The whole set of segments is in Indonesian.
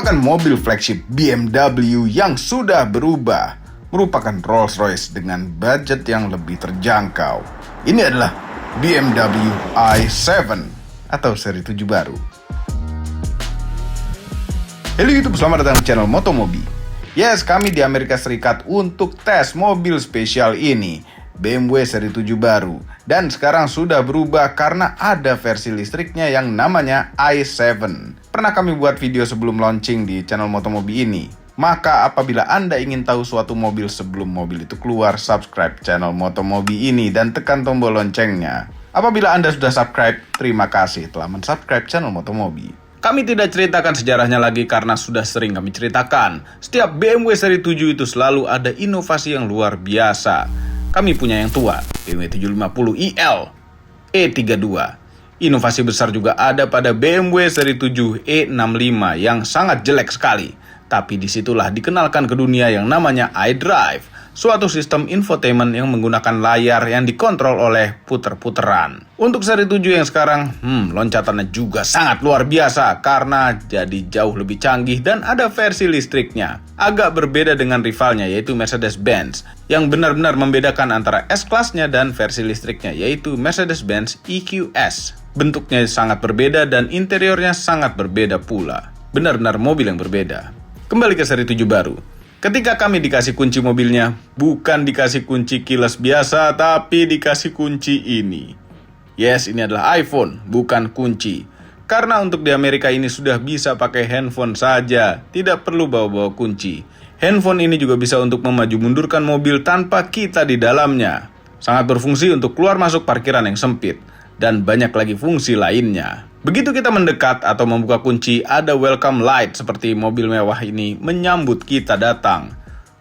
merupakan mobil flagship BMW yang sudah berubah, merupakan Rolls-Royce dengan budget yang lebih terjangkau. Ini adalah BMW i7 atau seri 7 baru. Halo YouTube, selamat datang di channel Motomobi. Yes, kami di Amerika Serikat untuk tes mobil spesial ini, BMW seri 7 baru. Dan sekarang sudah berubah karena ada versi listriknya yang namanya i7. Pernah kami buat video sebelum launching di channel Motomobi ini. Maka apabila Anda ingin tahu suatu mobil sebelum mobil itu keluar, subscribe channel Motomobi ini dan tekan tombol loncengnya. Apabila Anda sudah subscribe, terima kasih telah mensubscribe channel Motomobi. Kami tidak ceritakan sejarahnya lagi karena sudah sering kami ceritakan. Setiap BMW seri 7 itu selalu ada inovasi yang luar biasa. Kami punya yang tua, BMW 750iL, E32. Inovasi besar juga ada pada BMW seri 7 E65 yang sangat jelek sekali. Tapi disitulah dikenalkan ke dunia yang namanya iDrive, suatu sistem infotainment yang menggunakan layar yang dikontrol oleh puter-puteran. Untuk seri 7 yang sekarang, loncatannya juga sangat luar biasa karena jadi jauh lebih canggih dan ada versi listriknya. Agak berbeda dengan rivalnya yaitu Mercedes-Benz, yang benar-benar membedakan antara S-Class-nya dan versi listriknya yaitu Mercedes-Benz EQS. Bentuknya sangat berbeda dan interiornya sangat berbeda pula. Benar-benar mobil yang berbeda. Kembali ke seri 7 baru. Ketika kami dikasih kunci mobilnya, bukan dikasih kunci kilas biasa, tapi dikasih kunci ini. Yes, ini adalah iPhone, bukan kunci. Karena untuk di Amerika ini sudah bisa pakai handphone saja, tidak perlu bawa-bawa kunci. Handphone ini juga bisa untuk memaju mundurkan mobil tanpa kita di dalamnya. Sangat berfungsi untuk keluar masuk parkiran yang sempit. Dan banyak lagi fungsi lainnya. Begitu kita mendekat atau membuka kunci, ada welcome light seperti mobil mewah ini menyambut kita datang.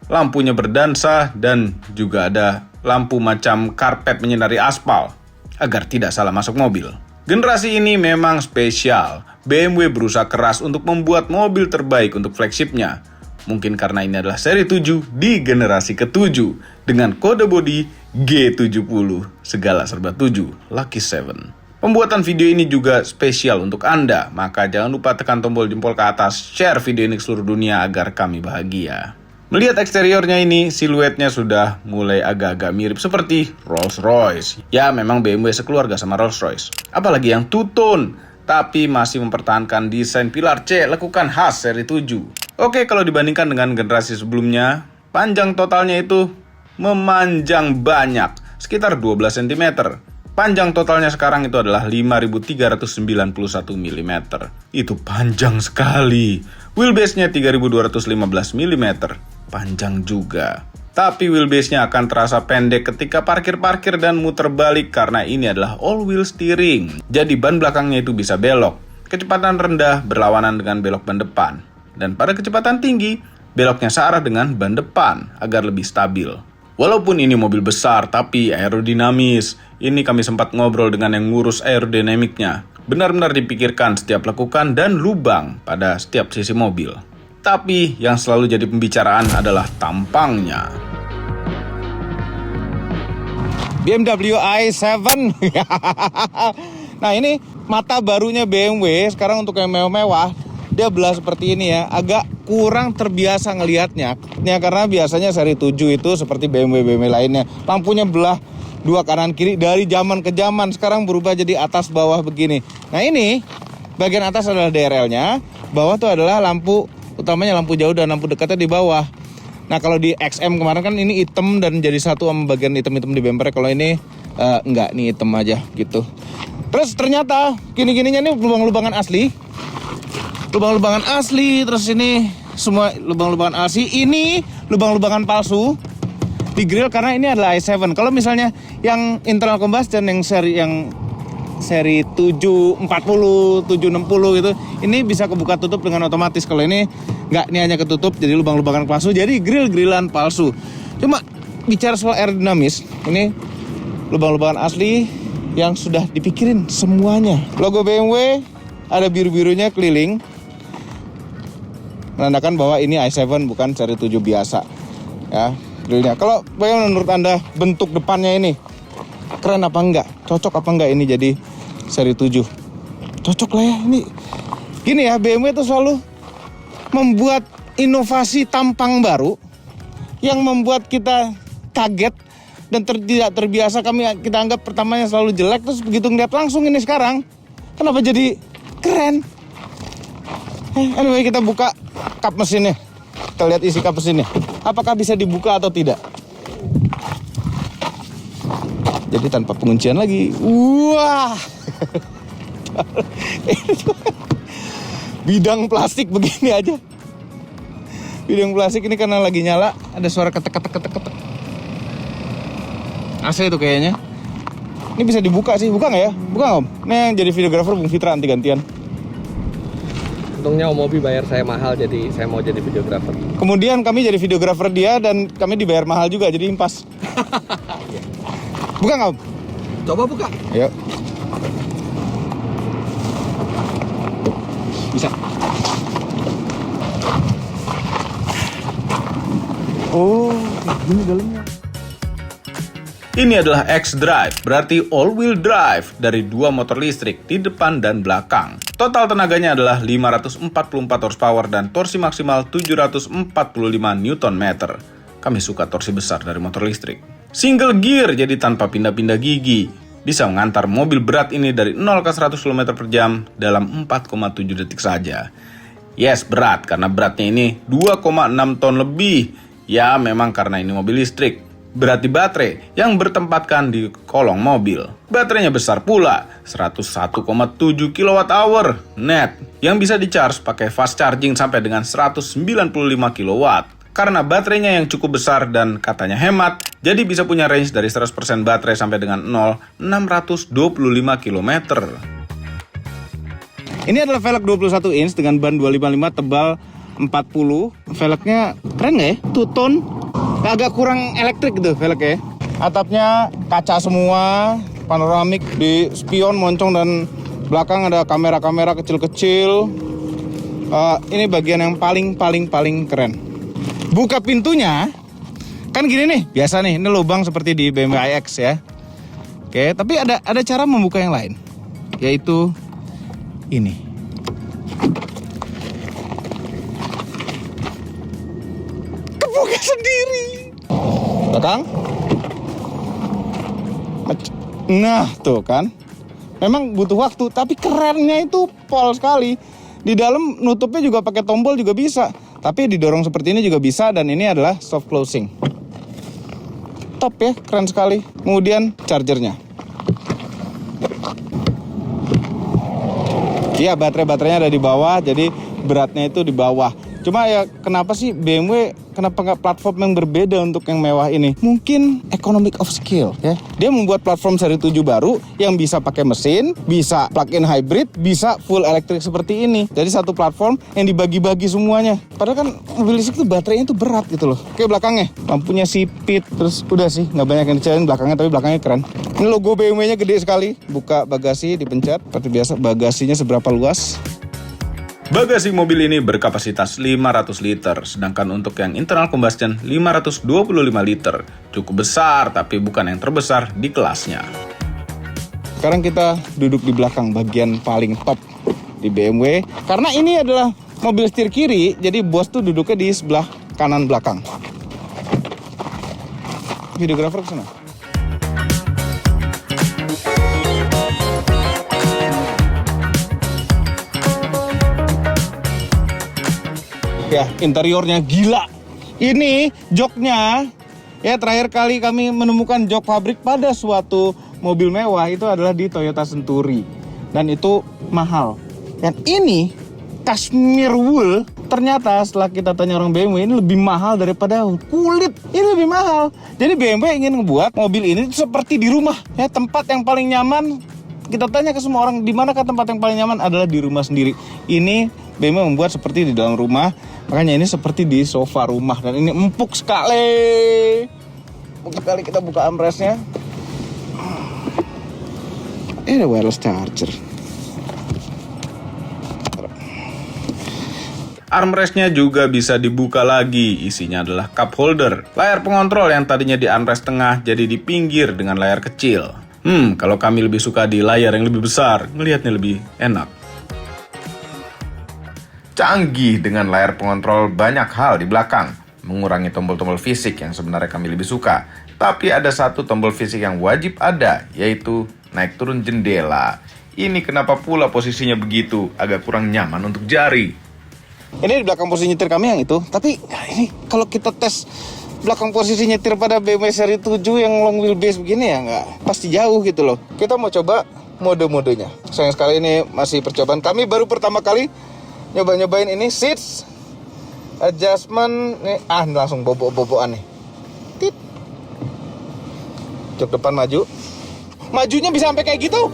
Lampunya berdansa dan juga ada lampu macam karpet menyinari aspal agar tidak salah masuk mobil. Generasi ini memang spesial. BMW berusaha keras untuk membuat mobil terbaik untuk flagshipnya. Mungkin karena ini adalah seri 7 di generasi ke-7 dengan kode bodi G70, segala serba 7, Lucky 7. Pembuatan video ini juga spesial untuk Anda, maka jangan lupa tekan tombol jempol ke atas, share video ini ke seluruh dunia agar kami bahagia. Melihat eksteriornya ini, siluetnya sudah mulai agak-agak mirip seperti Rolls-Royce. Ya, memang BMW sekeluarga sama Rolls-Royce. Apalagi yang two-tone, tapi masih mempertahankan desain pilar C lekukan khas seri 7. Oke, kalau dibandingkan dengan generasi sebelumnya, panjang totalnya itu memanjang banyak, sekitar 12 cm. Panjang totalnya sekarang itu adalah 5.391 mm. Itu panjang sekali. Wheelbase-nya 3.215 mm. Panjang juga. Tapi wheelbase-nya akan terasa pendek ketika parkir-parkir dan muter balik karena ini adalah all-wheel steering. Jadi ban belakangnya itu bisa belok. Kecepatan rendah berlawanan dengan belok ban depan. Dan pada kecepatan tinggi, beloknya searah dengan ban depan agar lebih stabil. Walaupun ini mobil besar, tapi aerodinamis. Ini kami sempat ngobrol dengan yang ngurus aerodinamiknya. Benar-benar dipikirkan setiap lekukan dan lubang pada setiap sisi mobil. Tapi yang selalu jadi pembicaraan adalah tampangnya. BMW i7. Nah, ini mata barunya BMW. Sekarang untuk yang mewah-mewah, dia belah seperti ini ya. Agak kurang terbiasa ngelihatnya. Karena biasanya seri 7 itu seperti BMW lainnya. Lampunya belah dua kanan kiri dari zaman ke zaman. Sekarang berubah jadi atas bawah begini. Nah, ini bagian atas adalah DRL-nya. Bawah tuh adalah lampu utamanya, lampu jauh dan lampu dekatnya di bawah. Nah, kalau di XM kemarin kan ini hitam dan jadi satu sama bagian hitam-hitam di bumper. Kalau ini enggak, nih hitam aja gitu. Terus ternyata gini-gininya ini lubang-lubangan asli. Lubang-lubangan asli, terus ini semua lubang-lubangan asli. Ini lubang-lubangan palsu di grill karena ini adalah i7. Kalau misalnya yang internal combustion yang seri 740, 760 gitu, ini bisa kebuka tutup dengan otomatis. Kalau ini enggak, ini hanya ketutup jadi lubang-lubangan palsu. Jadi grill-grillan palsu. Cuma bicara soal aerodinamis, ini lubang-lubangan asli yang sudah dipikirin semuanya. Logo BMW ada biru-birunya keliling, menandakan bahwa ini i7 bukan seri 7 biasa. Ya, grillnya. Kalau bagaimana menurut Anda bentuk depannya ini? Keren apa enggak? Cocok apa enggak ini jadi seri 7? Cocok lah ya. Ini gini ya, BMW itu selalu membuat inovasi tampang baru yang membuat kita kaget dan tidak terbiasa. Kita anggap pertamanya selalu jelek, terus begitu ngeliat langsung ini sekarang, kenapa jadi keren? Anyway, kita buka kap mesinnya. Kita lihat isi kap mesinnya. Apakah bisa dibuka atau tidak? Jadi tanpa penguncian lagi. Wah. Bidang plastik begini aja. Bidang plastik ini karena lagi nyala, ada suara ketek. AC itu kayaknya. Ini bisa dibuka sih, buka nggak ya? Buka nggak Om? Ini yang jadi videografer Bung Fitra ganti-gantian. Untungnya Om Obi bayar saya mahal, jadi saya mau jadi videografer. Kemudian kami jadi videografer dia dan kami dibayar mahal juga, jadi impas. Buka nggak Om? Coba buka. Yuk. Bisa. Oh, ini dalamnya. Ini adalah X-Drive, berarti all-wheel drive dari 2 motor listrik di depan dan belakang. Total tenaganya adalah 544 horsepower dan torsi maksimal 745 Nm. Kami suka torsi besar dari motor listrik. Single gear, jadi tanpa pindah-pindah gigi. Bisa mengantar mobil berat ini dari 0 ke 100 km per jam dalam 4,7 detik saja. Yes, berat, karena beratnya ini 2,6 ton lebih. Ya, memang karena ini mobil listrik. Berat di baterai yang bertempatkan di kolong mobil. Baterainya besar pula, 101,7 kWh net, yang bisa di-charge pakai fast charging sampai dengan 195 kW. Karena baterainya yang cukup besar dan katanya hemat, jadi bisa punya range dari 100% baterai sampai dengan 625 km. Ini adalah velg 21 inch dengan ban 255 tebal 40. Velgnya keren nggak ya? Two-tone. Agak kurang elektrik gitu velgnya. Atapnya kaca semua, panoramik, di spion, moncong, dan belakang ada kamera-kamera kecil-kecil. Ini bagian yang paling keren. Buka pintunya, kan gini nih, biasa nih, ini lubang seperti di BMW iX ya. Oke, tapi ada cara membuka yang lain, yaitu ini. Kebuka sendiri. Belakang. Nah, tuh kan. Memang butuh waktu, tapi kerennya itu pol sekali. Di dalam nutupnya juga pakai tombol juga bisa. Tapi didorong seperti ini juga bisa, dan ini adalah soft closing. Top ya, keren sekali. Kemudian chargernya. Iya, baterainya ada di bawah, jadi beratnya itu di bawah. Cuma ya kenapa sih BMW, kenapa nggak platform yang berbeda untuk yang mewah ini? Mungkin economic of scale ya. Dia membuat platform seri 7 baru yang bisa pakai mesin, bisa plug-in hybrid, bisa full elektrik seperti ini. Jadi satu platform yang dibagi-bagi semuanya. Padahal kan mobil listrik itu baterainya itu berat gitu loh. Oke, belakangnya, lampunya sipit, terus udah sih, nggak banyak yang dicariin belakangnya, tapi belakangnya keren. Ini logo BMW-nya gede sekali. Buka bagasi, dipencet, seperti biasa. Bagasinya seberapa luas? Bagasi mobil ini berkapasitas 500 liter, sedangkan untuk yang internal combustion 525 liter. Cukup besar, tapi bukan yang terbesar di kelasnya. Sekarang kita duduk di belakang, bagian paling top di BMW. Karena ini adalah mobil setir kiri, jadi bos tuh duduknya di sebelah kanan belakang. Videografer ke sana. Ya, interiornya gila. Ini joknya, ya terakhir kali kami menemukan jok pabrik pada suatu mobil mewah itu adalah di Toyota Century. Dan itu mahal. Dan ini cashmere wool, ternyata setelah kita tanya orang BMW, ini lebih mahal daripada kulit. Ini lebih mahal. Jadi BMW ingin ngebuat mobil ini seperti di rumah. Ya, tempat yang paling nyaman. Kita tanya ke semua orang, di manakah tempat yang paling nyaman? Adalah di rumah sendiri. Ini BMW membuat seperti di dalam rumah. Makanya ini seperti di sofa rumah. Dan ini empuk sekali. Empuk sekali. Kita buka armrestnya. Ini ada wireless charger. Armrestnya juga bisa dibuka lagi. Isinya adalah cup holder. Layar pengontrol yang tadinya di armrest tengah jadi di pinggir dengan layar kecil. Kalau kami lebih suka di layar yang lebih besar, ngelihatnya lebih enak. Canggih dengan layar pengontrol banyak hal di belakang, mengurangi tombol-tombol fisik yang sebenarnya kami lebih suka. Tapi ada satu tombol fisik yang wajib ada, yaitu naik turun jendela. Ini kenapa pula posisinya begitu, agak kurang nyaman untuk jari. Ini di belakang posisi nyetir kami yang itu. Tapi ini kalau kita tes belakang posisi nyetir pada BMW seri 7 yang long wheelbase begini ya nggak pasti jauh gitu loh. Kita mau coba mode-modenya. Sayang sekali ini masih percobaan. Kami baru pertama kali nyoba-nyobain ini seats adjustment nih. Langsung bobok-bobokan nih. Tit. Jok depan maju. Majunya bisa sampai kayak gitu.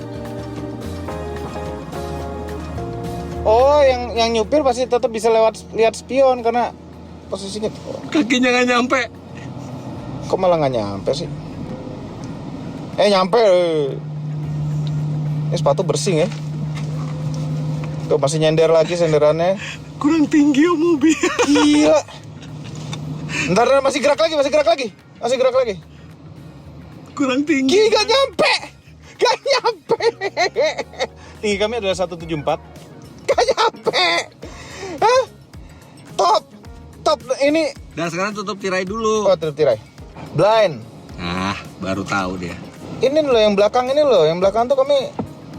Oh, yang nyupir pasti tetap bisa lihat spion karena posisinya. Kakinya nggak nyampe. Kok malah nggak nyampe sih? Nyampe. Ini sepatu bersih ya. Tuh masih nyender lagi senderannya. Kurang tinggi ya mobil. Gila. Ntar masih gerak lagi. Kurang tinggi. Gila, gak nyampe. Tinggi kami adalah 174. Gak nyampe. Hah? Top ini. Dan sekarang tutup tirai dulu. Oh, tutup tirai. Blind. Baru tahu dia. Ini loh yang belakang tuh kami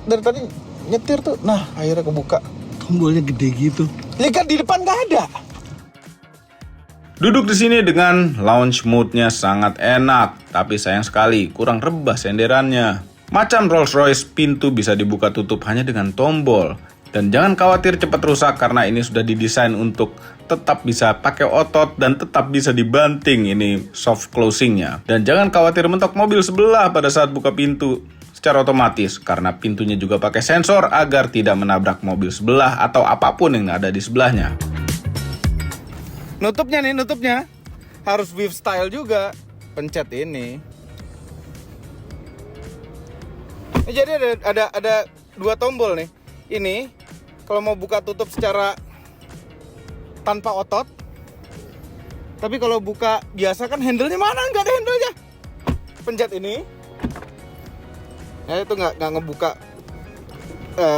dari tadi nyetir tuh. Nah, akhirnya kebuka. Tombolnya gede gitu. Lihat di depan gak ada. Duduk di sini dengan lounge mode-nya sangat enak, tapi sayang sekali kurang rebah senderannya. Macam Rolls-Royce, pintu bisa dibuka tutup hanya dengan tombol. Dan jangan khawatir cepat rusak karena ini sudah didesain untuk tetap bisa pakai otot dan tetap bisa dibanting, ini soft closing-nya. Dan jangan khawatir mentok mobil sebelah pada saat buka pintu secara otomatis karena pintunya juga pakai sensor agar tidak menabrak mobil sebelah atau apapun yang ada di sebelahnya. Nutupnya harus wave style juga. Pencet ini. Jadi ada dua tombol nih. Ini kalau mau buka tutup secara tanpa otot. Tapi kalau buka biasa kan handle-nya mana? Nggak ada handle-nya. Pencet ini. Itu nggak ngebuka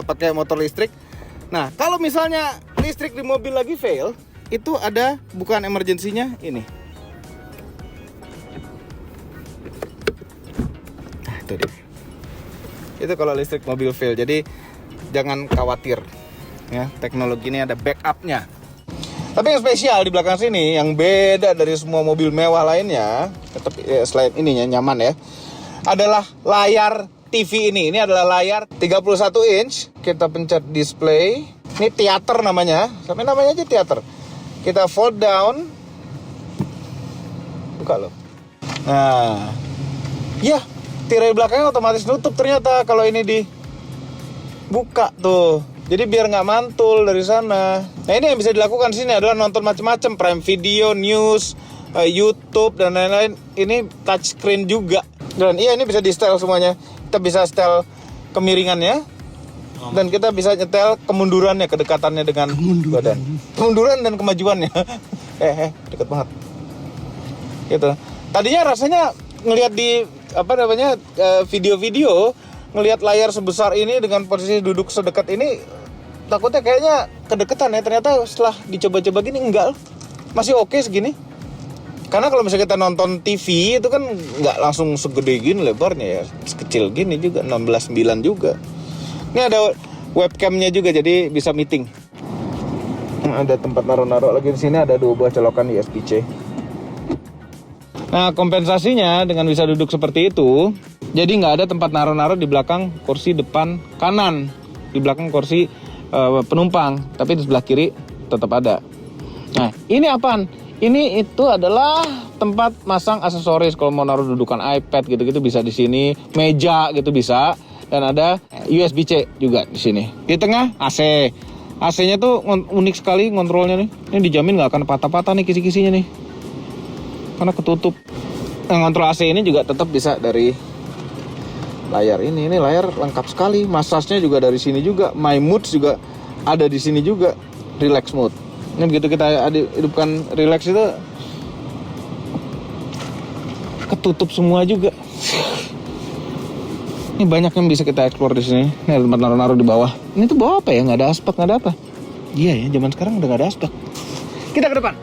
pakai motor listrik. Nah, kalau misalnya listrik di mobil lagi fail, itu ada bukaan emergensinya ini. Nah, itu dia. Itu kalau listrik mobil fail. Jadi jangan khawatir. Ya, teknologi ini ada backupnya. Tapi yang spesial di belakang sini, yang beda dari semua mobil mewah lainnya, tapi selain ininya nyaman ya, adalah layar TV ini. Ini adalah layar 31 inch. Kita pencet display. Ini teater namanya. Sampai namanya aja teater. Kita fold down. Buka loh. Nah. Ya, tirai belakangnya otomatis nutup ternyata kalau ini dibuka tuh. Jadi biar nggak mantul dari sana. Nah, ini yang bisa dilakukan di sini adalah nonton macam-macam, Prime Video, News, YouTube dan lain-lain. Ini touchscreen juga. Dan iya, ini bisa di setel semuanya. Kita bisa setel kemiringannya. Dan kita bisa nyetel kemundurannya, kedekatannya dengan badan. Kemunduran dan kemajuannya. Dekat banget. Gitu. Tadinya rasanya ngelihat di video-video, ngelihat layar sebesar ini dengan posisi duduk sedekat ini, takutnya kayaknya kedekatan ya. Ternyata setelah dicoba-coba gini enggak, masih oke segini. Karena kalau misalnya kita nonton TV itu kan nggak langsung segede gini lebarnya ya, sekecil gini juga, 16:9 juga. Ini ada webcamnya juga, jadi bisa meeting. Ada tempat naruh-naruh lagi di sini, ada 2 buah colokan USB-C. Nah, kompensasinya dengan bisa duduk seperti itu, jadi nggak ada tempat naruh-naruh di belakang kursi depan kanan, di belakang kursi penumpang, tapi di sebelah kiri tetap ada. Nah, ini apaan? Ini itu adalah tempat masang aksesoris. Kalau mau naruh dudukan iPad gitu-gitu bisa di sini, meja gitu bisa. Dan ada USB-C juga di sini. Di tengah AC. AC-nya tuh unik sekali ngontrolnya nih. Ini dijamin nggak akan patah-patah nih kisi-kisinya nih. Karena ketutup. Nah, ngontrol AC ini juga tetap bisa dari layar ini. Ini layar lengkap sekali. Massage-nya juga dari sini juga. My Moods juga ada di sini juga. Relax mode. Ini begitu kita hidupkan relax itu ketutup semua juga. Ini banyak yang bisa kita explore di sini. Ini ada tempat naruh-naruh di bawah. Ini tuh bawah apa ya? Nggak ada aspak, nggak ada apa. Iya ya, zaman sekarang udah gak ada aspek. Kita ke depan.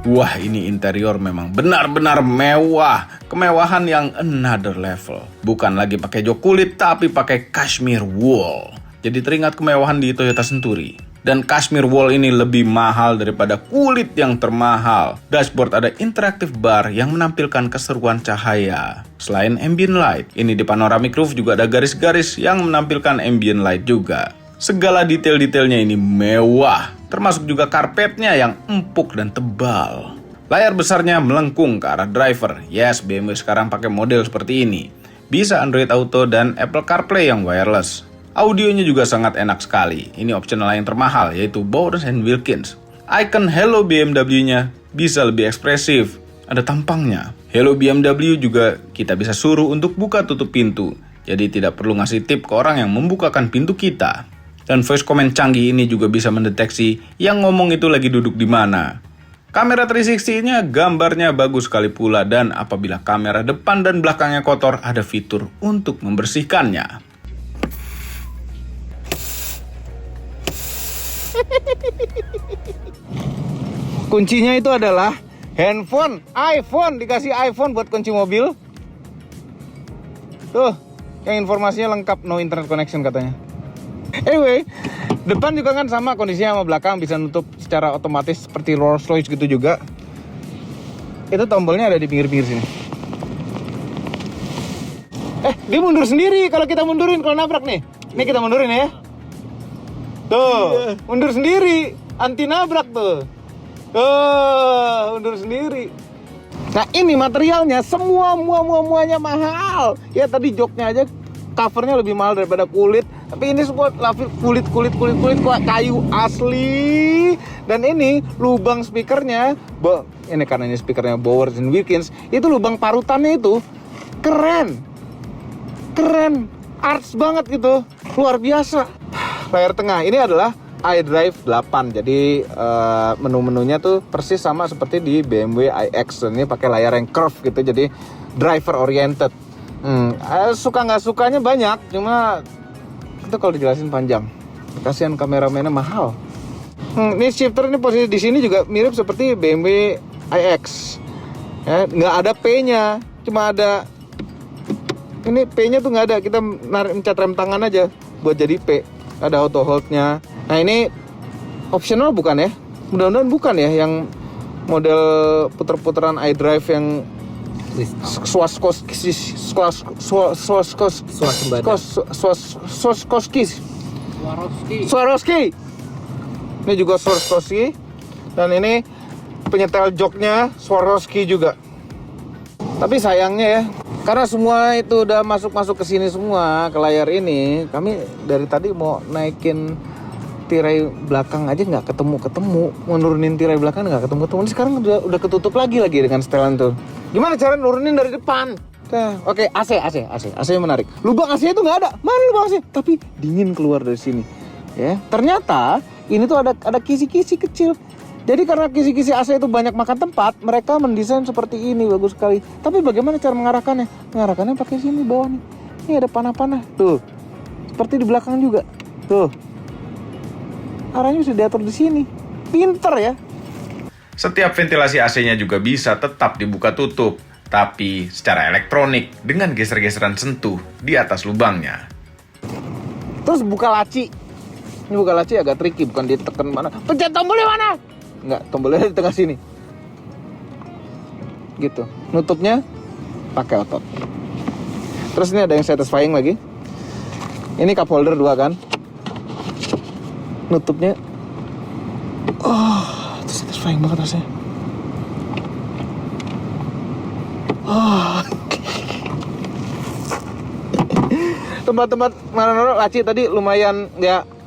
Wah, ini interior memang benar-benar mewah. Kemewahan yang another level. Bukan lagi pakai jok kulit, tapi pakai cashmere wool. Jadi teringat kemewahan di Toyota Century. Dan cashmere wool ini lebih mahal daripada kulit yang termahal. Dashboard ada interactive bar yang menampilkan keseruan cahaya. Selain ambient light, ini di panoramic roof juga ada garis-garis yang menampilkan ambient light juga. Segala detail-detailnya ini mewah, termasuk juga karpetnya yang empuk dan tebal. Layar besarnya melengkung ke arah driver. Yes, BMW sekarang pakai model seperti ini. Bisa Android Auto dan Apple CarPlay yang wireless. Audionya juga sangat enak sekali. Ini optional yang termahal, yaitu Bowers & Wilkins. Icon Hello BMW-nya bisa lebih ekspresif. Ada tampangnya. Hello BMW juga kita bisa suruh untuk buka tutup pintu. Jadi tidak perlu ngasih tip ke orang yang membukakan pintu kita. Dan voice comment canggih ini juga bisa mendeteksi yang ngomong itu lagi duduk di mana. Kamera 360-nya gambarnya bagus sekali pula, dan apabila kamera depan dan belakangnya kotor, ada fitur untuk membersihkannya. Kuncinya itu adalah handphone, iPhone, dikasih iPhone buat kunci mobil. Tuh, yang informasinya lengkap, no internet connection katanya. Anyway, depan juga kan sama kondisinya sama belakang, bisa nutup secara otomatis seperti Rolls Royce gitu juga. Itu tombolnya ada di pinggir-pinggir sini. Dia mundur sendiri kalau kita mundurin, kalau nabrak nih. Ini kita mundurin ya. Tuh, mundur sendiri, anti nabrak tuh. Mundur sendiri. Nah, ini materialnya semuanya mahal. Ya tadi joknya aja covernya lebih mahal daripada kulit. Tapi ini semua kulit kok kayu asli. Dan ini lubang speakernya, ini karena ini speakernya Bowers & Wilkins, itu lubang parutannya itu keren, arts banget gitu, luar biasa. Layar tengah ini adalah iDrive 8, jadi menu-menunya tuh persis sama seperti di BMW iX. Dan ini pakai layar yang curve gitu, jadi driver oriented. Suka nggak sukanya banyak, cuma itu kalau dijelasin panjang. Kasihan kameramennya mahal. Ini shifter ini posisi di sini juga mirip seperti BMW iX. Ya, nggak ada P-nya, cuma ada ini P-nya tuh nggak ada. Kita mencet rem tangan aja buat jadi P. Ada auto hold-nya. Nah ini optional bukan ya? Mudah-mudahan bukan ya, yang model puter-puteran iDrive yang Swarovski. Ini juga Swarovski. Dan ini penyetel joknya Swarovski juga. Tapi sayangnya ya, karena semua itu udah masuk ke sini semua, ke layar ini, kami dari tadi mau naikin tirai belakang aja nggak ketemu, mau nurunin tirai belakang nggak ketemu. Ini sekarang udah ketutup lagi dengan setelan tuh. Gimana cara nurunin dari depan? Oke, AC menarik. Lubang AC itu nggak ada. Mana lubang AC? Tapi dingin keluar dari sini. Ya, ternyata ini tuh ada kisi-kisi kecil. Jadi karena kisi-kisi AC itu banyak makan tempat, mereka mendesain seperti ini, bagus sekali. Tapi bagaimana cara mengarahkannya? Mengarahkannya pakai sini bawah nih. Ini ada panah-panah. Tuh. Seperti di belakang juga. Tuh. Arahnya bisa diatur di sini. Pinter ya. Setiap ventilasi AC-nya juga bisa tetap dibuka tutup, tapi secara elektronik dengan geser-geseran sentuh di atas lubangnya. Terus buka laci. Ini buka laci agak tricky, bukan ditekan mana. Pencet tombolnya mana? Enggak, tombolnya di tengah sini. Gitu. Nutupnya pakai otot. Terus ini ada yang satisfying lagi. Ini cup holder 2 kan. Nutupnya satisfying banget rasanya. Tempat-tempat mana naruh laci tadi lumayan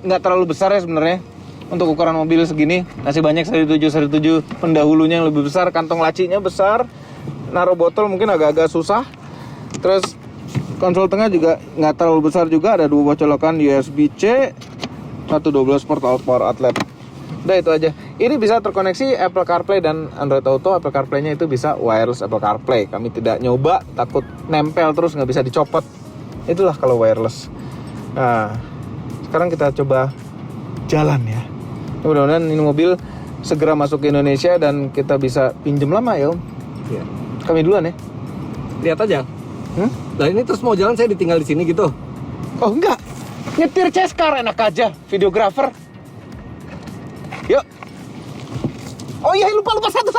nggak terlalu besar ya sebenarnya. Untuk ukuran mobil segini, masih banyak seri 7 pendahulunya yang lebih besar, kantong lacinya besar, naruh botol mungkin agak-agak susah. Terus konsol tengah juga nggak terlalu besar juga, ada 2 colokan USB-C, 12 port power outlet. Udah itu aja. Ini bisa terkoneksi Apple CarPlay dan Android Auto. Apple CarPlay-nya itu bisa wireless Apple CarPlay. Kami tidak nyoba, takut nempel terus nggak bisa dicopot. Itulah kalau wireless. Nah, sekarang kita coba jalan ya. Mudah-mudahan ini mobil segera masuk ke Indonesia dan kita bisa pinjem lama ya, Om. Iya. Kami duluan ya. Lihat aja. Nah ini terus mau jalan saya ditinggal di sini gitu. Oh enggak, nyetir Ceskar enak aja, videografer. Yuk. Oh iya lupa satu.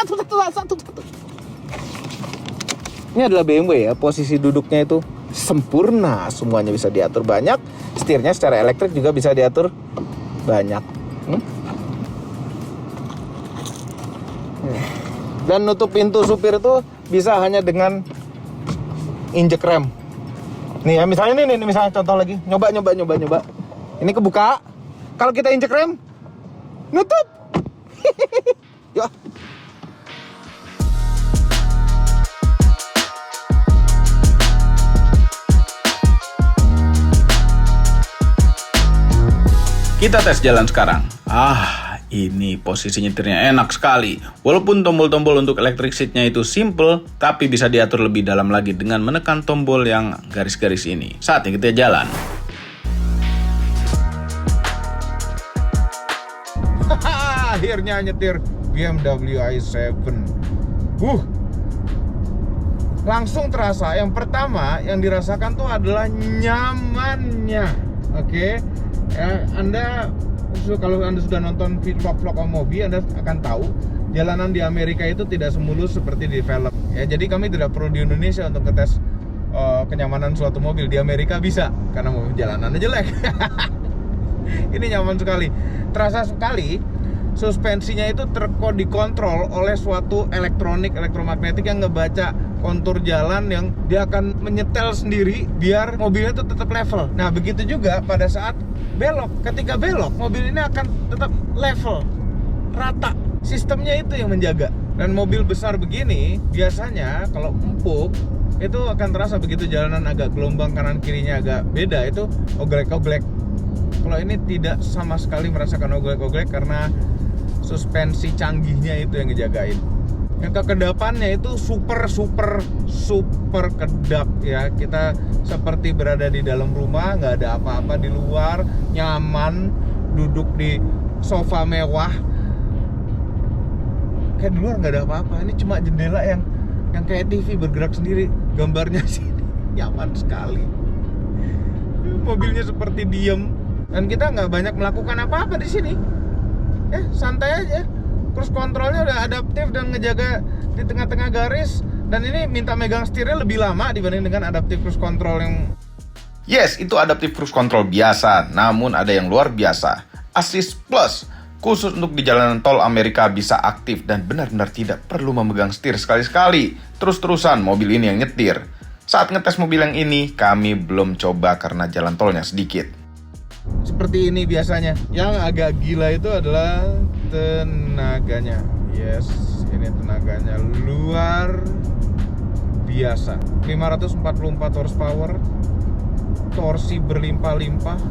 Ini adalah BMW ya, posisi duduknya itu sempurna, semuanya bisa diatur banyak. Setirnya secara elektrik juga bisa diatur banyak. Dan nutup pintu supir itu bisa hanya dengan injek rem. Nih ya, misalnya ini misalnya contoh lagi. Nyoba. Ini kebuka. Kalau kita injek rem, nutup. Yuk. Kita tes jalan sekarang. Ini posisi nyetirnya enak sekali. Walaupun tombol-tombol untuk electric seat-nya itu simple, tapi bisa diatur lebih dalam lagi dengan menekan tombol yang garis-garis ini. Saatnya kita jalan. Akhirnya nyetir BMW i7. Langsung terasa. Yang pertama yang dirasakan tuh adalah nyamannya. Oke. Ya, kalau Anda sudah nonton vlog-vlog Omobi, Anda akan tahu jalanan di Amerika itu tidak semulus seperti di film. Ya, jadi kami tidak perlu di Indonesia untuk ngetes kenyamanan suatu mobil. Di Amerika bisa, karena mobil jalanannya jelek. Ini nyaman sekali. Terasa sekali suspensinya itu dikontrol oleh suatu elektromagnetik yang ngebaca kontur jalan, yang dia akan menyetel sendiri biar mobilnya itu tetap level. Nah, begitu juga pada saat belok. Ketika belok, mobil ini akan tetap level, rata. Sistemnya itu yang menjaga. Dan mobil besar begini, biasanya kalau empuk, itu akan terasa begitu jalanan agak gelombang, kanan kirinya agak beda, itu oglek-oglek. Kalau ini tidak sama sekali merasakan oglek-oglek karena suspensi canggihnya itu yang ngejagain. Yang kekedapannya itu super kedap ya. Kita seperti berada di dalam rumah, nggak ada apa-apa di luar, nyaman, duduk di sofa mewah. Kayak di luar nggak ada apa-apa. Ini cuma jendela yang kayak TV bergerak sendiri. Gambarnya sih nyaman sekali. Mobilnya seperti diem, dan kita nggak banyak melakukan apa-apa di sini. Santai aja. Cruise controlnya udah adaptif dan ngejaga di tengah-tengah garis. Dan ini minta megang setirnya lebih lama dibanding dengan adaptif cruise control yang... Yes, itu adaptive cruise control biasa, namun ada yang luar biasa. Assist Plus, khusus untuk di jalanan tol Amerika bisa aktif dan benar-benar tidak perlu memegang setir sekali-sekali. Terus-terusan mobil ini yang nyetir. Saat ngetes mobil yang ini, kami belum coba karena jalan tolnya sedikit. Seperti ini biasanya. Yang agak gila itu adalah tenaganya. Yes, ini tenaganya luar biasa. 544 horsepower, torsi berlimpah-limpah.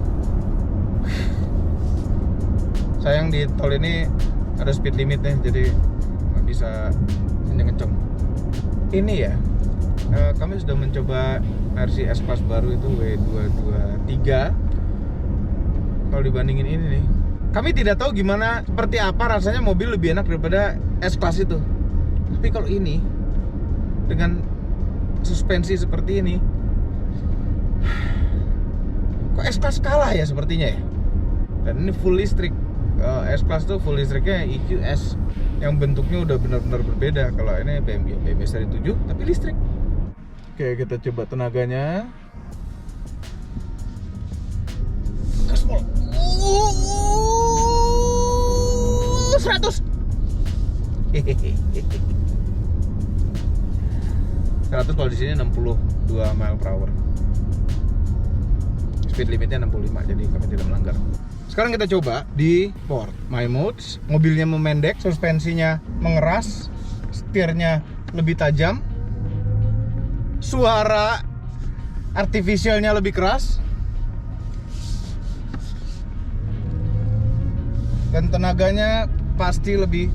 Sayang di tol ini ada speed limitnya, jadi nggak bisa kenceng-kenceng. Ini ya, kami sudah mencoba versi S-Class baru itu W223. Kalau dibandingin ini nih, kami tidak tahu gimana, seperti apa rasanya mobil lebih enak daripada S-Class itu. Tapi kalau ini dengan suspensi seperti ini, kok S-Class kalah ya sepertinya ya. Dan ini full listrik. S-Class tuh full listriknya EQS yang bentuknya udah benar-benar berbeda. Kalau ini BMW seri 7 tapi listrik. Oke, kita coba tenaganya. 100 kalau di sini 62 mile per hour. Speed limitnya 65, jadi kami tidak melanggar. Sekarang kita coba di Sport My Modes. Mobilnya memendek, suspensinya mengeras, setirnya lebih tajam, suara artificialnya lebih keras, dan tenaganya pasti lebih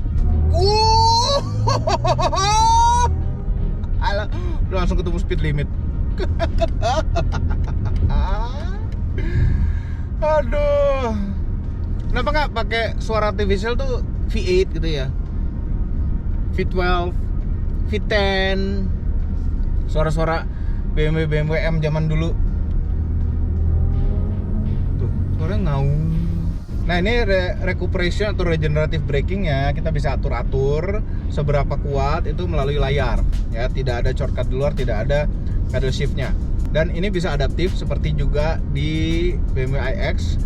Alah, langsung ketemu speed limit. Aduh. Kenapa nggak pakai suara artificial tuh V8 gitu ya? V12, V10. Suara-suara BMW M zaman dulu. Tuh, suaranya ngaung. Nah, ini recuperation atau regenerative braking-nya kita bisa atur-atur seberapa kuat itu melalui layar. Ya, tidak ada shortcut di luar, tidak ada pedal shift-nya. Dan ini bisa adaptif seperti juga di BMW iX.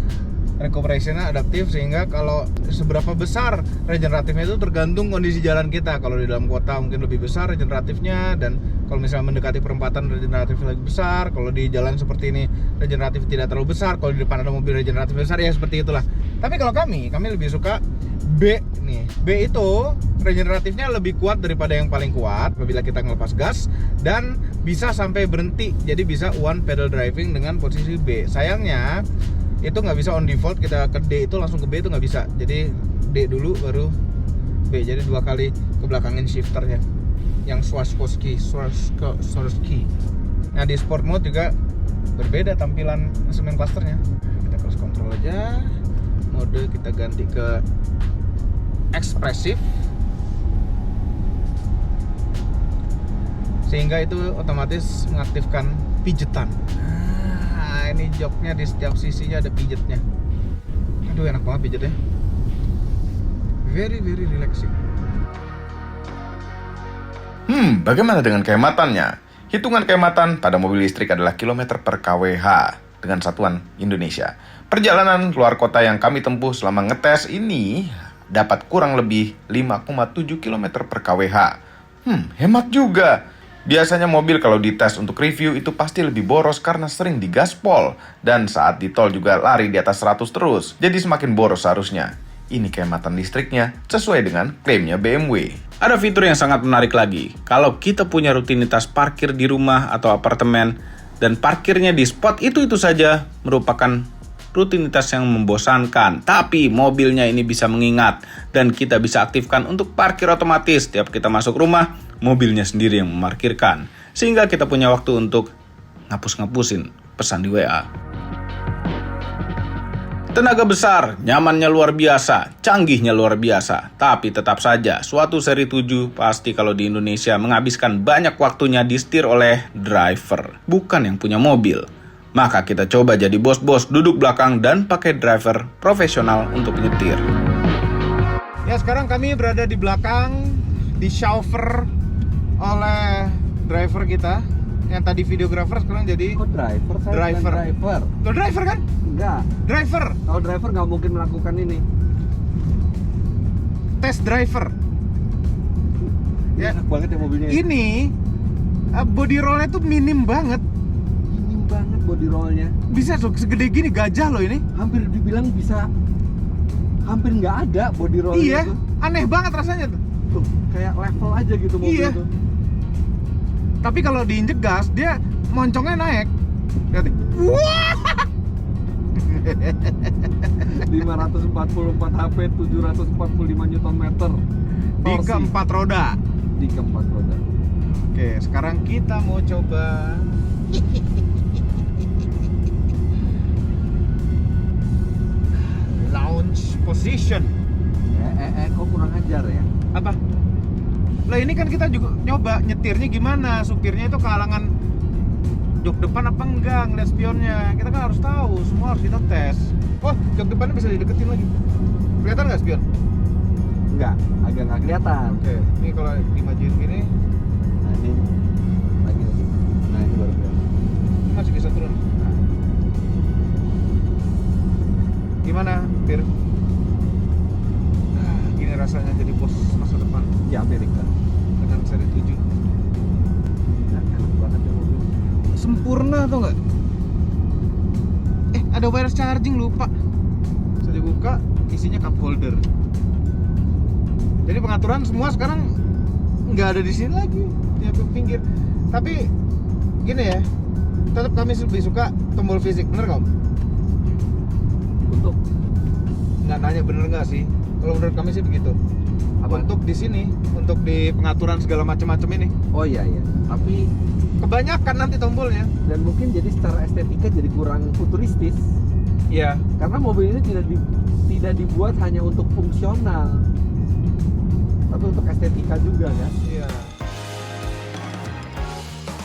Recuperation-nya adaptif sehingga kalau seberapa besar regeneratifnya itu tergantung kondisi jalan kita. Kalau di dalam kota mungkin lebih besar regeneratifnya, dan kalau misalnya mendekati perempatan regeneratifnya lebih besar. Kalau di jalan seperti ini regeneratif tidak terlalu besar. Kalau di depan ada mobil regeneratif besar, ya seperti itulah. Tapi kalau kami lebih suka B nih. B itu regeneratifnya lebih kuat daripada yang paling kuat apabila kita ngelepas gas, dan bisa sampai berhenti. Jadi bisa one pedal driving dengan posisi B. Sayangnya itu nggak bisa on default, kita ke D itu langsung ke B itu nggak bisa. Jadi D dulu baru B. Jadi 2 kali ke belakangin shifternya yang Swarovski. Nah, di sport mode juga berbeda tampilan instrumen clusternya. Kita cross control aja, mode kita ganti ke ekspresif sehingga itu otomatis mengaktifkan pijetan. Ini joknya di setiap sisinya ada pijetnya. Aduh, enak banget pijetnya. Very relaxing. Bagaimana dengan kehematannya? Hitungan kehematan pada mobil listrik adalah kilometer per kWh dengan satuan Indonesia. Perjalanan keluar kota yang kami tempuh selama ngetes ini dapat kurang lebih 5,7 km per kWh. Hemat juga. Biasanya mobil kalau dites untuk review itu pasti lebih boros karena sering digaspol, dan saat di tol juga lari di atas 100 terus. Jadi semakin boros seharusnya. Ini kehematan listriknya sesuai dengan klaimnya BMW. Ada fitur yang sangat menarik lagi. Kalau kita punya rutinitas parkir di rumah atau apartemen dan parkirnya di spot itu saja, merupakan rutinitas yang membosankan. Tapi mobilnya ini bisa mengingat dan kita bisa aktifkan untuk parkir otomatis. Setiap kita masuk rumah, mobilnya sendiri yang memarkirkan, sehingga kita punya waktu untuk ngapus-ngapusin pesan di WA. Tenaga besar, nyamannya luar biasa, canggihnya luar biasa. Tapi tetap saja, suatu seri 7 pasti kalau di Indonesia menghabiskan banyak waktunya disetir oleh driver, bukan yang punya mobil. Maka kita coba jadi bos-bos duduk belakang dan pakai driver profesional untuk nyetir. Ya, sekarang kami berada di belakang, di chauffeur oleh driver kita. Yang tadi videographer sekarang jadi driver? Saya driver. driver. Lo driver kan? Enggak. Driver. Kalau driver nggak mungkin melakukan ini. Test driver. Ya, Enak banget ya mobilnya. ini body rollnya tuh minim banget. Minim banget body rollnya. Bisa tuh segede gini, gajah loh ini. Hampir dibilang bisa. Hampir nggak ada body rollnya. Iya, tuh. aneh banget rasanya tuh. Tuh, kayak level aja gitu mobil Iya. tuh. Tapi kalau diinjek gas, dia moncongnya naik. Lihat nih. Wah! 544 HP, 745 Nm. Di keempat roda. Di keempat roda. Oke, sekarang kita mau coba launch position. Kok kurang ajar ya? Apa? Lah ini kan kita juga nyoba nyetirnya gimana, supirnya itu kehalangan jok depan apa enggak, ngeliat spionnya. Kita kan harus tahu, semua harus kita tes. Oh, jok depannya bisa dideketin lagi. Kelihatan nggak spion? Enggak, agak nggak kelihatan. Oke, ini kalau dimajuin gini Nah ini lagi. Nah ini baru kelihatan. masih bisa turun. Gimana, Pir? Gini rasanya jadi bos masa depan Di Amerika. dengan seri 7. Enak banget ya mobil. Sempurna tuh nggak? Ada wireless charging, lupa. Bisa dibuka, isinya cup holder. Jadi pengaturan semua sekarang nggak ada di sini lagi, di pinggir. Tapi gini ya, tetap kami lebih suka tombol fisik, bener nggak? Untuk Nggak nanya bener nggak sih? Kalau menurut kami sih begitu. Apa? Untuk di sini, untuk di pengaturan segala macam-macam ini. oh iya iya. Tapi kebanyakan nanti tombolnya. Dan mungkin jadi secara estetika jadi kurang futuristis. Iya. Karena mobil ini tidak dibuat hanya untuk fungsional, tapi untuk estetika juga kan. Iya.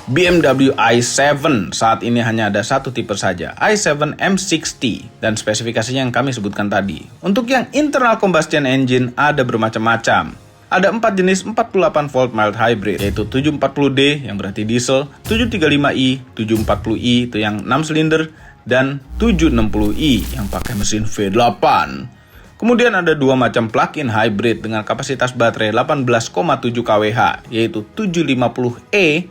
BMW i7 saat ini hanya ada satu tipe saja, i7 M60, dan spesifikasinya yang kami sebutkan tadi. Untuk yang internal combustion engine ada bermacam-macam. Ada 4 jenis 48 volt mild hybrid, yaitu 740D yang berarti diesel, 735i, 740i itu yang 6 silinder, dan 760i yang pakai mesin V8. Kemudian ada 2 macam plug-in hybrid dengan kapasitas baterai 18,7 kWh, yaitu 750e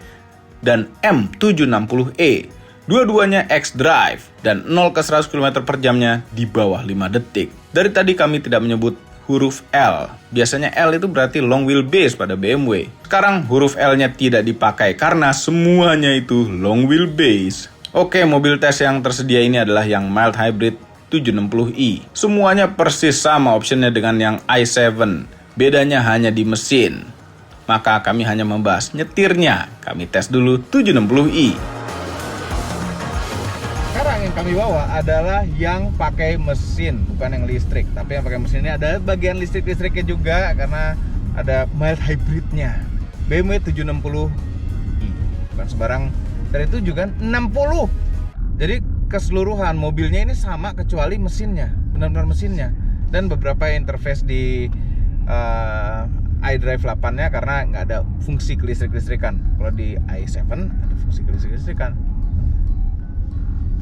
dan M760e. Dua-duanya X-Drive dan 0 ke 100 km per jamnya di bawah 5 detik. Dari tadi kami tidak menyebut huruf L. Biasanya L itu berarti long wheelbase pada BMW. Sekarang huruf L-nya tidak dipakai karena semuanya itu long wheelbase. Oke, mobil tes yang tersedia ini adalah yang mild hybrid 760i. Semuanya persis sama optionnya dengan yang i7. Bedanya hanya di mesin. Maka kami hanya membahas nyetirnya. Kami tes dulu 760i. Sekarang yang kami bawa adalah yang pakai mesin, bukan yang listrik. Tapi yang pakai mesin ini ada bagian listrik-listriknya juga karena ada mild hybridnya. BMW 760i. Bukan sembarang dari 7 kan, 60. Jadi keseluruhan mobilnya ini sama kecuali mesinnya, benar-benar mesinnya. Dan beberapa interface di iDrive 8-nya karena nggak ada fungsi kelistrik-listrikan. Kalau di i7 ada fungsi kelistrik-listrikan.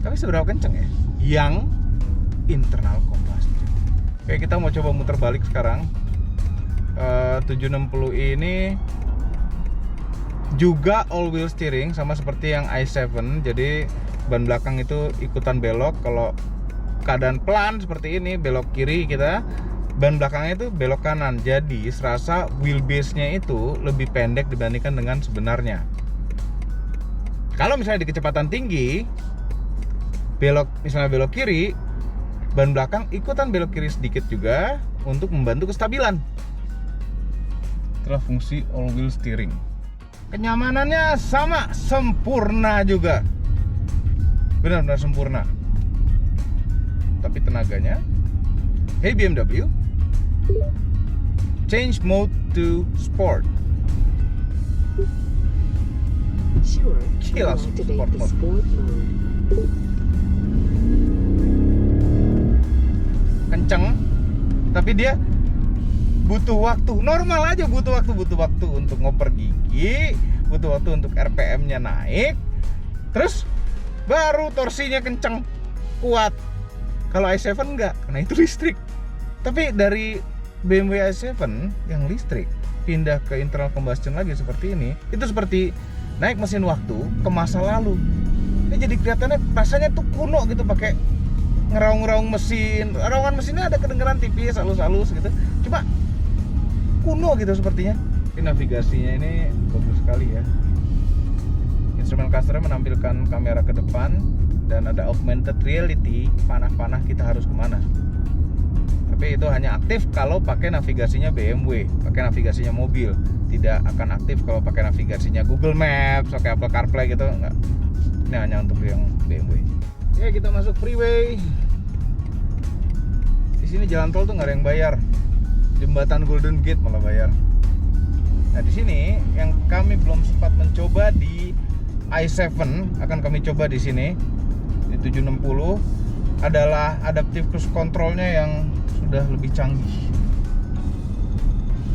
Tapi seberapa kenceng ya? Yang internal combustion. Oke, kita mau coba muter balik sekarang. 760 ini juga all wheel steering sama seperti yang i7. Jadi ban belakang itu ikutan belok. Kalau keadaan pelan seperti ini, belok kiri kita, ban belakangnya itu belok kanan. Jadi serasa wheelbase-nya itu lebih pendek dibandingkan dengan sebenarnya. Kalau misalnya di kecepatan tinggi, misalnya belok kiri, ban belakang ikutan belok kiri sedikit juga untuk membantu kestabilan. Itulah fungsi all wheel steering. Kenyamanannya sama, sempurna juga. Benar-benar sempurna. Tapi tenaganya, hey BMW, change mode to sport. Sure, Gila, we'll activate sport the mode. sport mode. Kenceng, tapi dia butuh waktu. Normal aja butuh waktu untuk ngoper gigi, butuh waktu untuk RPM-nya naik. Terus baru torsinya kenceng, kuat. Kalau i7 enggak, karena itu listrik. Tapi dari BMW i7 yang listrik pindah ke internal combustion lagi seperti ini, itu seperti naik mesin waktu ke masa lalu. Ini jadi kelihatannya rasanya tuh kuno gitu, pakai ngeraung-ngeraung mesin. Raungan mesinnya ada kedengeran tipis, halus-halus gitu. Cuma kuno gitu sepertinya. Ini navigasinya ini bagus sekali ya. Instrumen clusternya menampilkan kamera ke depan dan ada augmented reality, panah-panah kita harus kemana. Tapi itu hanya aktif kalau pakai navigasinya BMW, pakai navigasinya mobil. Tidak akan aktif kalau pakai navigasinya Google Maps, pakai Apple CarPlay gitu, enggak. Ini hanya untuk yang BMW. Ya, kita masuk freeway. Di sini jalan tol tuh nggak ada yang bayar. Jembatan Golden Gate malah bayar. Nah, di sini yang kami belum sempat mencoba di i7, akan kami coba di sini. Di 760 adalah adaptive cruise controlnya yang sudah lebih canggih.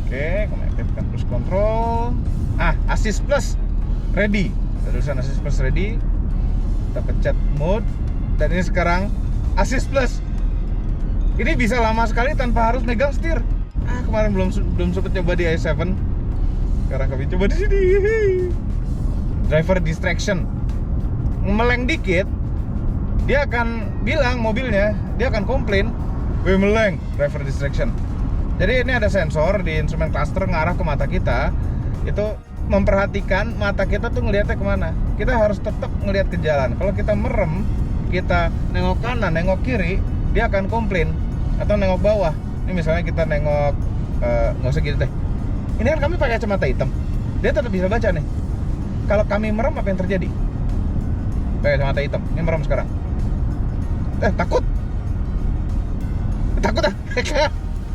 Oke, kami aktifkan cruise control. Assist plus ready. Ada tulisan assist plus ready. Kita pencet mode dan ini sekarang assist plus. Ini bisa lama sekali tanpa harus megang setir. Kemarin belum sempat coba di i7. Sekarang kami coba di sini. Driver distraction. Meleng dikit, dia akan bilang mobilnya, dia akan komplain, "Wih, meleng, driver distraction." Jadi ini ada sensor di instrumen cluster ngarah ke mata kita. Itu memperhatikan mata kita tuh ngelihatnya kemana. Kita harus tetap ngelihat ke jalan. Kalau kita merem, kita nengok kanan, nengok kiri, dia akan komplain. Atau nengok bawah. Ini misalnya kita nengok, nggak usah gitu deh. Ini kan kami pakai kacamata hitam, dia tetap bisa baca nih. kalau kami merem apa yang terjadi? Pakai kacamata hitam, ini merem sekarang. Takut ah.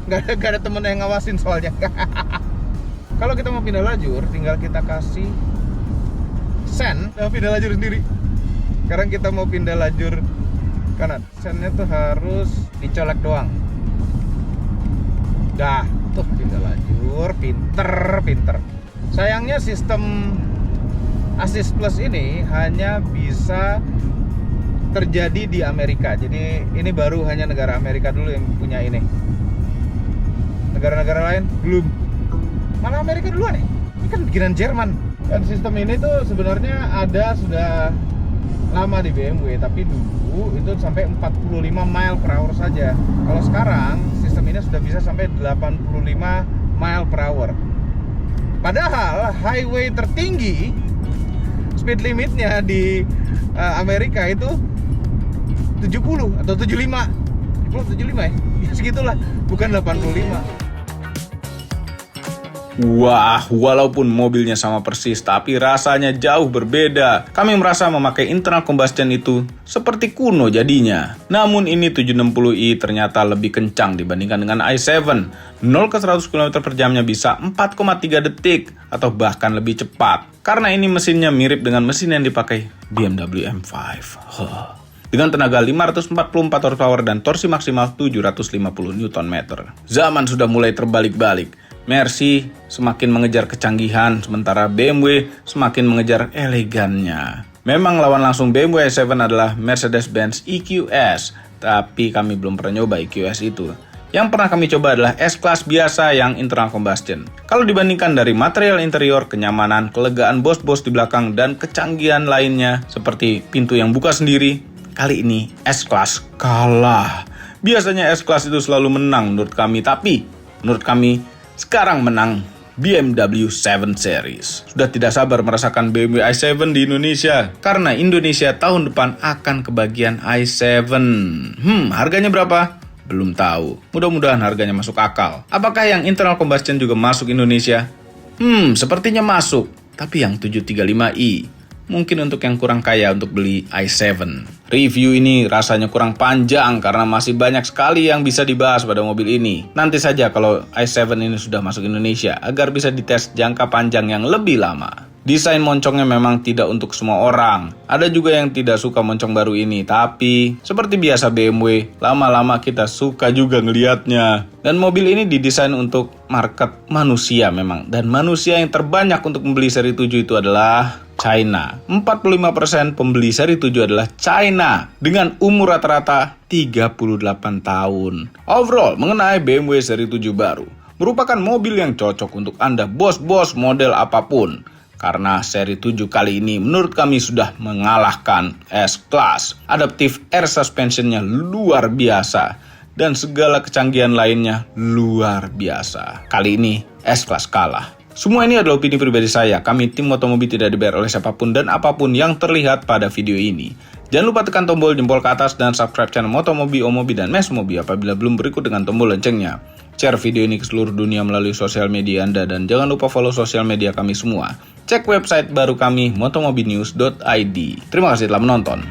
Gak ada temen yang ngawasin soalnya. Kalau kita mau pindah lajur, tinggal kita kasih send, pindah lajur sendiri. Sekarang kita mau pindah lajur kanan, sendnya tuh harus dicolek doang. Dah, tuh pindah lajur, pinter. Sayangnya sistem Assist Plus ini hanya bisa terjadi di Amerika. Jadi ini baru hanya negara Amerika dulu yang punya ini. Negara-negara lain belum. Malah Amerika duluan nih. Ini kan bikinan Jerman. Dan sistem ini tuh sebenarnya ada sudah lama di BMW, tapi dulu itu sampai 45 mile per hour saja. Kalau sekarang sistem ini sudah bisa sampai 85 mile per hour. Padahal highway tertinggi speed limitnya di Amerika itu 70 atau 75. 75 ya? Ya segitulah, bukan 85. Wah, walaupun mobilnya sama persis, tapi rasanya jauh berbeda. Kami merasa memakai internal combustion itu seperti kuno jadinya. Namun ini 760i ternyata lebih kencang dibandingkan dengan i7. 0 ke 100 km per jamnya bisa 4,3 detik atau bahkan lebih cepat. Karena ini mesinnya mirip dengan mesin yang dipakai BMW M5. Dengan tenaga 544 horsepower dan torsi maksimal 750 Nm. Zaman sudah mulai terbalik-balik. Mercy semakin mengejar kecanggihan, sementara BMW semakin mengejar elegannya. Memang lawan langsung BMW i7 adalah Mercedes-Benz EQS, tapi kami belum pernah nyoba EQS itu. Yang pernah kami coba adalah S-Class biasa yang internal combustion. Kalau dibandingkan dari material interior, kenyamanan, kelegaan bos-bos di belakang, dan kecanggihan lainnya seperti pintu yang buka sendiri, kali ini S-Class kalah. Biasanya S-Class itu selalu menang menurut kami, tapi menurut kami sekarang menang BMW 7 Series. Sudah tidak sabar merasakan BMW i7 di Indonesia, karena Indonesia tahun depan akan kebagian i7. Harganya berapa? Belum tahu. Mudah-mudahan harganya masuk akal. Apakah yang internal combustion juga masuk Indonesia? Sepertinya masuk. Tapi yang 735i. Mungkin untuk yang kurang kaya untuk beli i7. Review ini rasanya kurang panjang karena masih banyak sekali yang bisa dibahas pada mobil ini. Nanti saja kalau i7 ini sudah masuk Indonesia agar bisa dites jangka panjang yang lebih lama. Desain moncongnya memang tidak untuk semua orang. Ada juga yang tidak suka moncong baru ini, tapi seperti biasa BMW, lama-lama kita suka juga ngelihatnya. Dan mobil ini didesain untuk market manusia memang. Dan manusia yang terbanyak untuk membeli seri 7 itu adalah China. 45% pembeli seri 7 adalah China dengan umur rata-rata 38 tahun. Overall, mengenai BMW seri 7 baru, merupakan mobil yang cocok untuk Anda bos-bos model apapun. Karena seri 7 kali ini menurut kami sudah mengalahkan S-Class. Adaptive Air Suspension-nya luar biasa dan segala kecanggihan lainnya luar biasa. Kali ini S-Class kalah. Semua ini adalah opini pribadi saya. Kami tim Motomobi tidak dibayar oleh siapapun dan apapun yang terlihat pada video ini. Jangan lupa tekan tombol jempol ke atas dan subscribe channel Motomobi, Omobi, dan Mesmobi apabila belum, berikut dengan tombol loncengnya. Share video ini ke seluruh dunia melalui sosial media Anda dan jangan lupa follow sosial media kami semua. Cek website baru kami motomobinews.id. Terima kasih telah menonton.